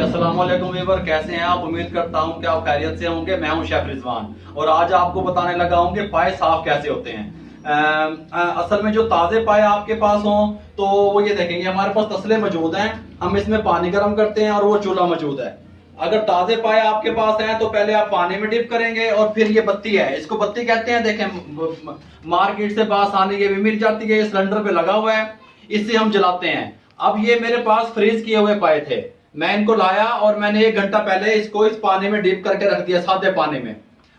अस्सलाम वालेकुम वीवर, कैसे हैं आप? उम्मीद करता हूं कि आप खैरियत से होंगे। मैं हूं शेफ रिजवान और आज आपको बताने लगा हूं कि पाए साफ कैसे होते हैं। असल में जो ताजे पाए आपके पास हों तो वो ये देखेंगे, हमारे पास तसले मौजूद हैं, हम इसमें पानी गर्म करते हैं और वो चूल्हा मौजूद है। अगर ताजे पाए आपके पास हैं तो पहले आप पानी में डिप करेंगे और फिर ये बत्ती है, इसको बत्ती कहते हैं। देखें, मार्केट से बासानी ये भी मिल जाती है, सिलेंडर पे लगा हुआ है, इससे हम जलाते हैं। अब ये मेरे पास फ्रीज किए हुए पाए थे, मैं इनको लाया और मैंने 1 घंटा पहले इसको इस पानी में डिप करके रख दिया, सादे पानी में।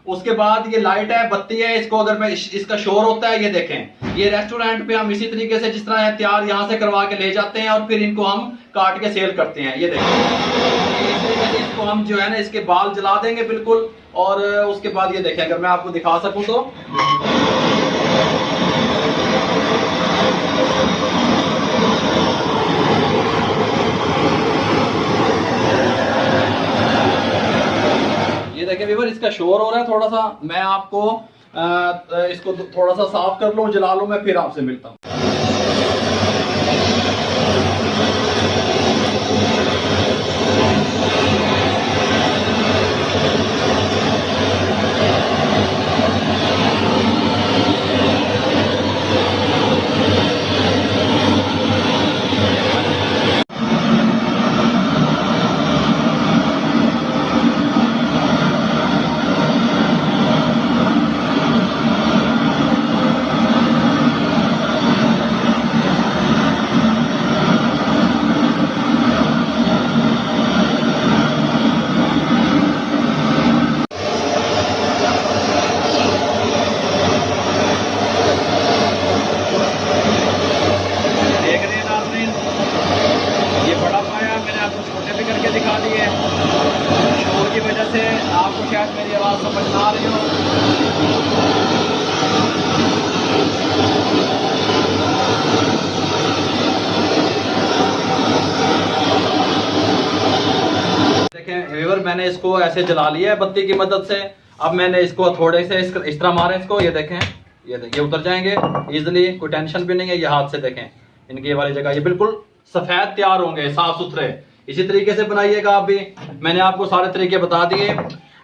उसके बाद ये लाइट है, बत्ती है, इसको अगर मैं इसका शोर होता है, ये देखें, ये रेस्टोरेंट पे हम इसी तरीके से जिस तरह है तैयार यहाँ से करवा के ले जाते हैं और फिर इनको हम काट के सेल करते हैं। ये देखें, इस तरीके से इसको हम जो है ना इसके बाल जला देंगे बिल्कुल। और उसके बाद ये देखें, अगर मैं आपको दिखा सकूं तो देखिए व्यूअर, इसका शोर हो रहा है थोड़ा सा। मैं आपको इसको थोड़ा सा साफ कर लूं, जला लूं, मैं फिर आपसे मिलता हूं। दिखा दी है, शोर की वजह से आपको शायद मेरी आवाज़ समझ ना आ रही हो। देखें व्यूअर, मैंने इसको ऐसे जला लिया है बत्ती की मदद से। अब मैंने इसको थोड़े से इस तरह मारे इसको, ये देखें, ये देखिए उतर जाएंगे इजिली, कोई टेंशन भी नहीं है। ये हाथ से देखें, इनकी वाली जगह ये बिल्कुल सफेद तैयार होंगे, साफ सुथरे। इसी तरीके से बनाइएगा आप भी, मैंने आपको सारे तरीके बता दिए।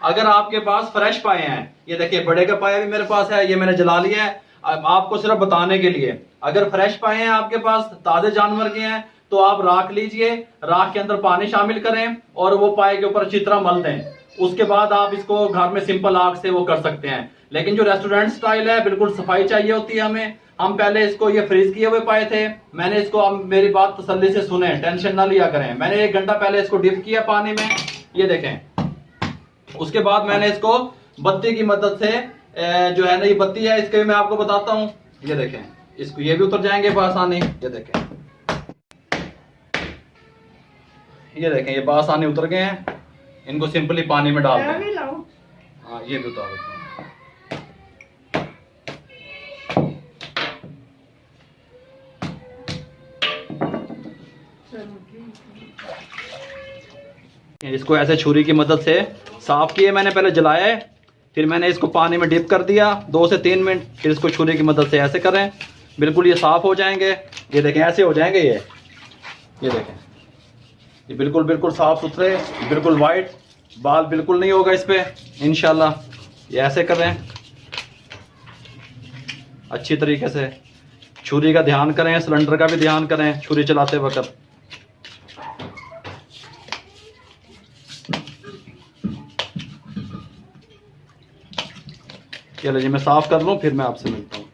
अगर आपके पास फ्रेश पाए हैं, ये देखिए बड़े का पाया भी मेरे पास है, ये मैंने जला लिया है आपको सिर्फ बताने के लिए। अगर फ्रेश पाए हैं आपके पास, ताजे जानवर के हैं, तो आप राख लीजिए, राख के अंदर पानी शामिल करें और वो पाए के ऊपर अच्छी तरह मल दें। उसके बाद आप इसको घर में सिंपल आग से वो कर सकते हैं। लेकिन जो रेस्टोरेंट स्टाइल है, बिल्कुल सफाई चाहिए होती है हमें। हम पहले इसको ये फ्रीज किए हुए पाए थे, मैंने इसको, अब मेरी बात तसल्ली से सुने, टेंशन ना लिया करें। मैंने 1 घंटा पहले इसको डिप किया पानी में, ये देखें। उसके बाद मैंने इसको बत्ती की मदद से, जो है ना ये बत्ती है, इसके भी मैं आपको बताता हूँ। ये देखें, इसको ये भी उतर जाएंगे बआसानी, ये देखें, ये देखें, ये बआसानी उतर गए हैं। इनको सिंपली पानी में डाल दें। हाँ, ये भी उतार देते हैं। इसको ऐसे छुरी की मदद से साफ किए मैंने, पहले जलाया है, फिर मैंने इसको पानी में डिप कर दिया 2 से 3 मिनट, फिर इसको छुरी की मदद से ऐसे करें, बिल्कुल ये साफ हो जाएंगे। ये देखें, ऐसे हो जाएंगे ये देखें, ये बिल्कुल बिल्कुल साफ सुथरे, बिल्कुल वाइट, बाल बिल्कुल नहीं होगा इस पे इंशाल्लाह। ये ऐसे करें अच्छी तरीके से, छुरी का ध्यान करें, सिलेंडर का भी ध्यान करें छुरी चलाते वक्त। चलो जी, मैं साफ कर लूं, फिर मैं आपसे मिलता हूं।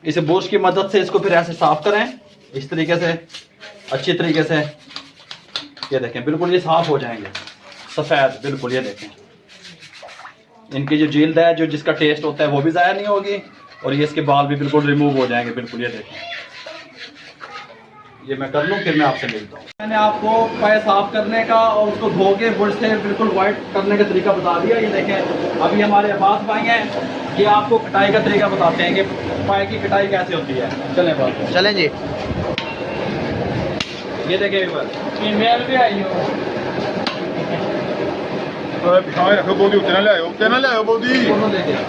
इसे ब्रश की मदद से इसको फिर ऐसे साफ करें, इस तरीके से अच्छी तरीके से। ये देखें, बिल्कुल ये साफ हो जाएंगे, सफेद बिल्कुल। ये देखें, इनकी जो जिल्द है, जो जिसका टेस्ट होता है, वो भी ज़ाया नहीं होगी और ये इसके बाल भी बिल्कुल रिमूव हो जाएंगे बिल्कुल। ये देखें, ये मैं कर लूँ, फिर मैं आपसे मिलता हूँ। मैंने आपको पाए साफ करने का और उसको धो के ब्रश से बिल्कुल वाइट करने का तरीका बता दिया। ये देखें, अभी हमारे अब्बास भाई हैं, ये आपको कटाई का तरीका बताते हैं कि पाए की कटाई कैसे होती है। चलें बात, चलें जी। ये देखें, फीमेल भी आई हो, पिछावे रखो बोदी, उत्ते ना ले आओ बोदी। दोनों ले गया।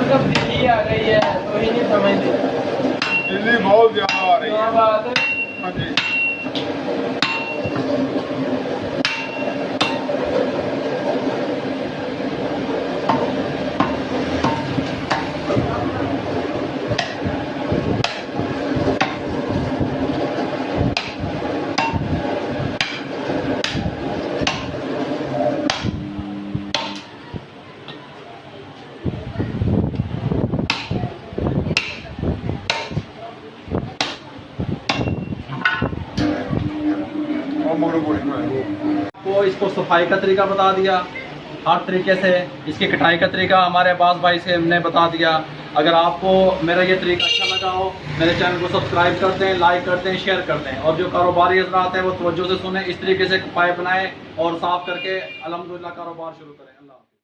कब दिल्ली आ गई है तो ही नहीं समझते। दिल्ली बहुत ज्यादा आ रही है। बात है। हाँ जी। वो इसको सफाई का तरीका बता दिया, हर तरीके से इसकी कटाई का तरीका हमारे अब्बास भाई से हमने बता दिया। अगर आपको मेरा ये तरीका अच्छा लगा हो, मेरे चैनल को सब्सक्राइब कर दें, लाइक कर दें, शेयर कर दें। और जो कारोबारी हज़रात हैं वो तवज्जो से सुने, इस तरीके से पाइप बनाएं और साफ़ करके अल्हम्दुलिल्लाह कारोबार शुरू करें।